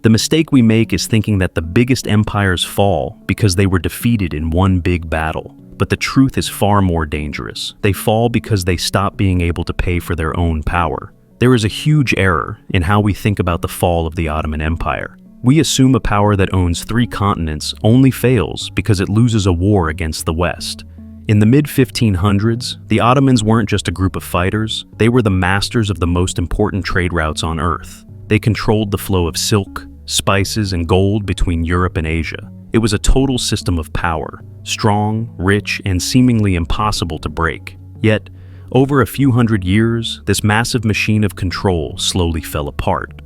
The mistake we make is thinking that the biggest empires fall because they were defeated in one big battle. But the truth is far more dangerous. They fall because they stop being able to pay for their own power. There is a huge error in how we think about the fall of the Ottoman Empire. We assume a power that owns 3 continents only fails because it loses a war against the West. In the mid-1500s, the Ottomans weren't just a group of fighters, they were the masters of the most important trade routes on Earth. They controlled the flow of silk, spices, and gold between Europe and Asia. It was a total system of power, strong, rich, and seemingly impossible to break. Yet, over a few hundred years, this massive machine of control slowly fell apart.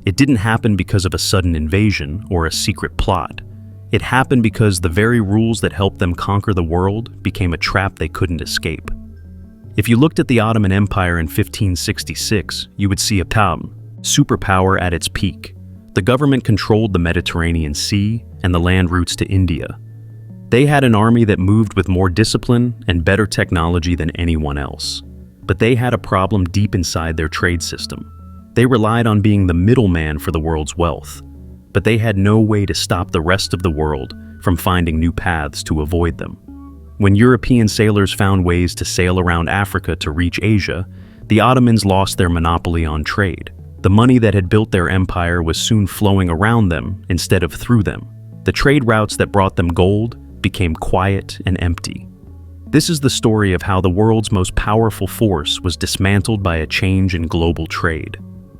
It didn't happen because of a sudden invasion or a secret plot. It happened because the very rules that helped them conquer the world became a trap they couldn't escape. If you looked at the Ottoman Empire in 1566, you would see a superpower at its peak. The government controlled the Mediterranean Sea and the land routes to India. They had an army that moved with more discipline and better technology than anyone else. But they had a problem deep inside their trade system. They relied on being the middleman for the world's wealth, but they had no way to stop the rest of the world from finding new paths to avoid them. When European sailors found ways to sail around Africa to reach Asia, the Ottomans lost their monopoly on trade. The money that had built their empire was soon flowing around them instead of through them. The trade routes that brought them gold became quiet and empty. This is the story of how the world's most powerful force was dismantled by a change in global trade.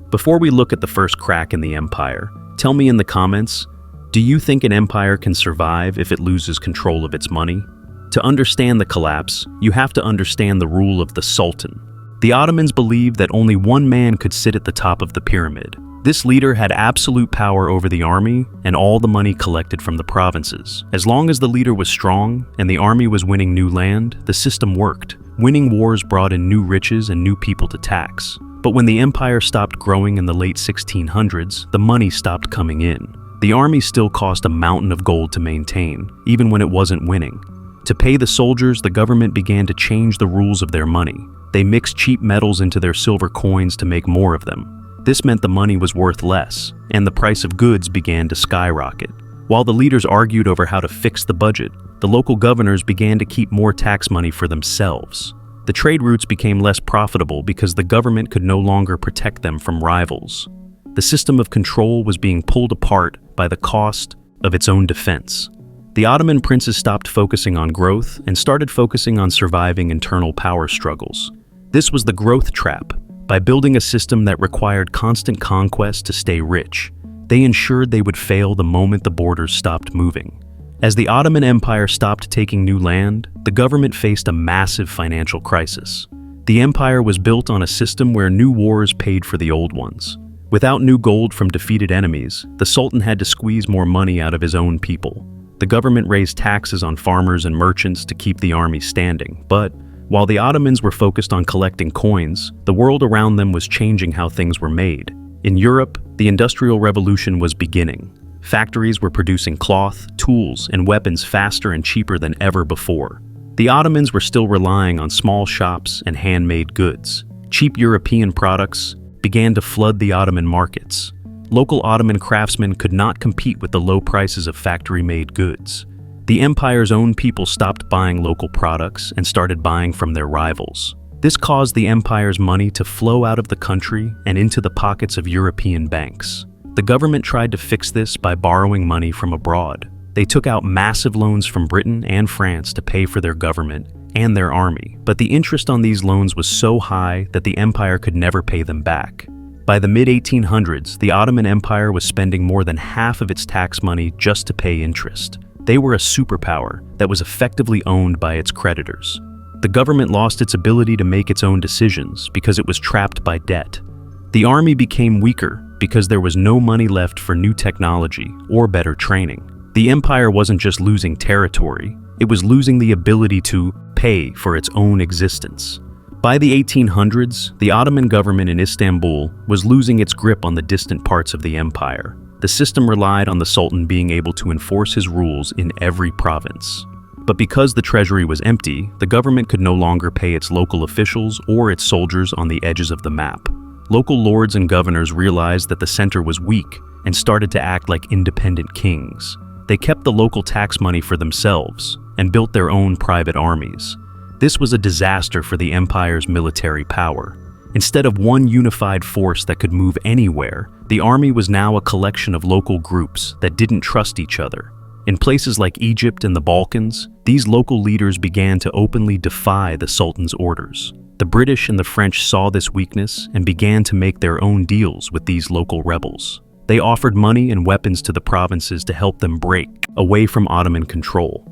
Before we look at the first crack in the empire, tell me in the comments, do you think an empire can survive if it loses control of its money? To understand the collapse, you have to understand the rule of the Sultan. The Ottomans believed that only one man could sit at the top of the pyramid. This leader had absolute power over the army and all the money collected from the provinces. As long as the leader was strong and the army was winning new land, the system worked. Winning wars brought in new riches and new people to tax. But when the empire stopped growing in the late 1600s, the money stopped coming in. The army still cost a mountain of gold to maintain, even when it wasn't winning. To pay the soldiers, the government began to change the rules of their money. They mixed cheap metals into their silver coins to make more of them. This meant the money was worth less, and the price of goods began to skyrocket. While the leaders argued over how to fix the budget, the local governors began to keep more tax money for themselves. The trade routes became less profitable because the government could no longer protect them from rivals. The system of control was being pulled apart by the cost of its own defense. The Ottoman princes stopped focusing on growth and started focusing on surviving internal power struggles. This was the growth trap. By building a system that required constant conquest to stay rich, they ensured they would fail the moment the borders stopped moving. As the Ottoman Empire stopped taking new land, the government faced a massive financial crisis. The empire was built on a system where new wars paid for the old ones. Without new gold from defeated enemies, the Sultan had to squeeze more money out of his own people. The government raised taxes on farmers and merchants to keep the army standing, but while the Ottomans were focused on collecting coins, the world around them was changing how things were made. In Europe, the Industrial Revolution was beginning. Factories were producing cloth, tools, and weapons faster and cheaper than ever before. The Ottomans were still relying on small shops and handmade goods. Cheap European products began to flood the Ottoman markets. Local Ottoman craftsmen could not compete with the low prices of factory-made goods. The empire's own people stopped buying local products and started buying from their rivals. This caused the empire's money to flow out of the country and into the pockets of European banks. The government tried to fix this by borrowing money from abroad. They took out massive loans from Britain and France to pay for their government and their army, but the interest on these loans was so high that the empire could never pay them back. By the mid-1800s, the Ottoman Empire was spending more than half of its tax money just to pay interest. They were a superpower that was effectively owned by its creditors. The government lost its ability to make its own decisions because it was trapped by debt. The army became weaker because there was no money left for new technology or better training. The empire wasn't just losing territory, it was losing the ability to pay for its own existence. By the 1800s, the Ottoman government in Istanbul was losing its grip on the distant parts of the empire. The system relied on the Sultan being able to enforce his rules in every province. But because the treasury was empty, the government could no longer pay its local officials or its soldiers on the edges of the map. local lords and governors realized that the center was weak and started to act like independent kings. They kept the local tax money for themselves and built their own private armies. This was a disaster for the empire's military power. Instead of one unified force that could move anywhere, the army was now a collection of local groups that didn't trust each other. In places like Egypt and the Balkans, these local leaders began to openly defy the Sultan's orders. The British and the French saw this weakness and began to make their own deals with these local rebels. They offered money and weapons to the provinces to help them break away from Ottoman control.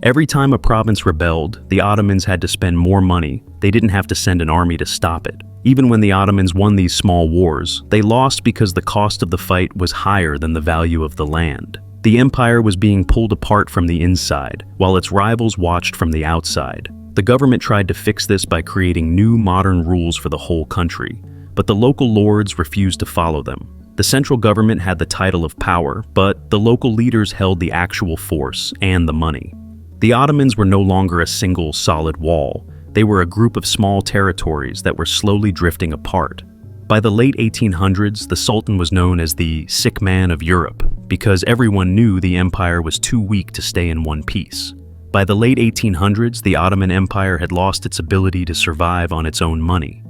Every time a province rebelled, the Ottomans had to spend more money. They didn't have to send an army to stop it. Even when the Ottomans won these small wars, they lost because the cost of the fight was higher than the value of the land. The empire was being pulled apart from the inside, while its rivals watched from the outside. The government tried to fix this by creating new modern rules for the whole country, but the local lords refused to follow them. The central government had the title of power, but the local leaders held the actual force and the money. The Ottomans were no longer a single solid wall. They were a group of small territories that were slowly drifting apart. By the late 1800s, the Sultan was known as the sick man of Europe because everyone knew the empire was too weak to stay in one piece. By the late 1800s, the Ottoman Empire had lost its ability to survive on its own money.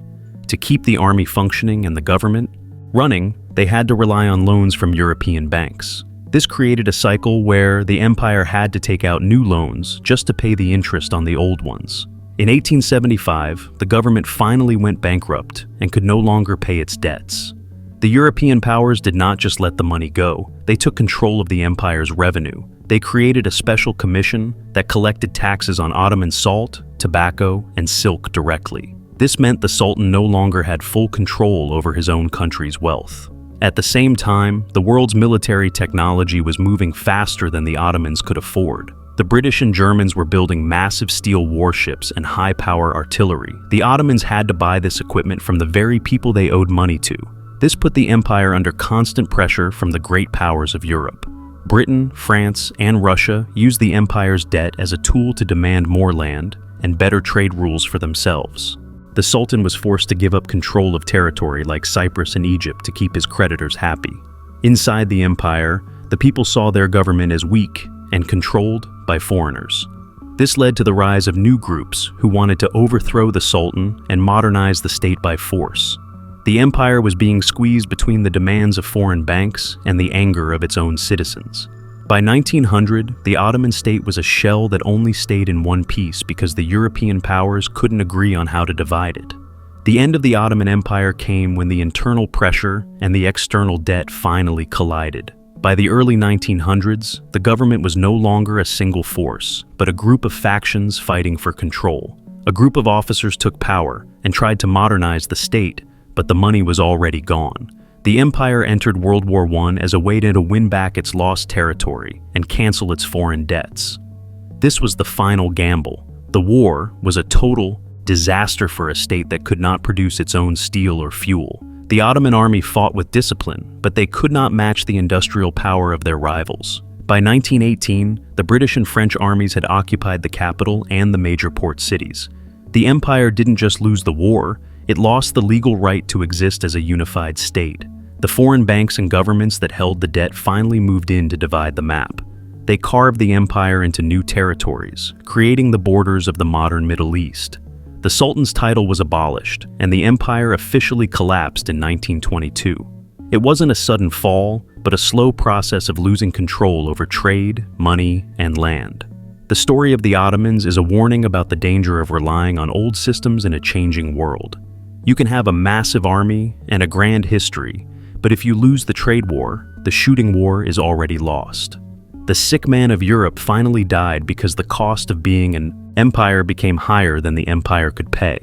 To keep the army functioning and the government running, they had to rely on loans from European banks. This created a cycle where the empire had to take out new loans just to pay the interest on the old ones. In 1875, the government finally went bankrupt and could no longer pay its debts. The European powers did not just let the money go, they took control of the empire's revenue. They created a special commission that collected taxes on Ottoman salt, tobacco, and silk directly. This meant the Sultan no longer had full control over his own country's wealth. At the same time, the world's military technology was moving faster than the Ottomans could afford. The British and Germans were building massive steel warships and high-power artillery. The Ottomans had to buy this equipment from the very people they owed money to. This put the empire under constant pressure from the great powers of Europe. Britain, France, and Russia used the empire's debt as a tool to demand more land and better trade rules for themselves. The Sultan was forced to give up control of territory like Cyprus and Egypt to keep his creditors happy. Inside the empire, the people saw their government as weak and controlled by foreigners. This led to the rise of new groups who wanted to overthrow the Sultan and modernize the state by force. The empire was being squeezed between the demands of foreign banks and the anger of its own citizens. By 1900, the Ottoman state was a shell that only stayed in one piece because the European powers couldn't agree on how to divide it. The end of the Ottoman Empire came when the internal pressure and the external debt finally collided. By the early 1900s, the government was no longer a single force, but a group of factions fighting for control. A group of officers took power and tried to modernize the state, but the money was already gone. The empire entered World War I as a way to win back its lost territory and cancel its foreign debts. This was the final gamble. The war was a total disaster for a state that could not produce its own steel or fuel. The Ottoman army fought with discipline, but they could not match the industrial power of their rivals. By 1918, the British and French armies had occupied the capital and the major port cities. The empire didn't just lose the war, it lost the legal right to exist as a unified state. The foreign banks and governments that held the debt finally moved in to divide the map. They carved the empire into new territories, creating the borders of the modern Middle East. The Sultan's title was abolished, and the empire officially collapsed in 1922. It wasn't a sudden fall, but a slow process of losing control over trade, money, and land. The story of the Ottomans is a warning about the danger of relying on old systems in a changing world. You can have a massive army and a grand history, but if you lose the trade war, the shooting war is already lost. The sick man of Europe finally died because the cost of being an empire became higher than the empire could pay.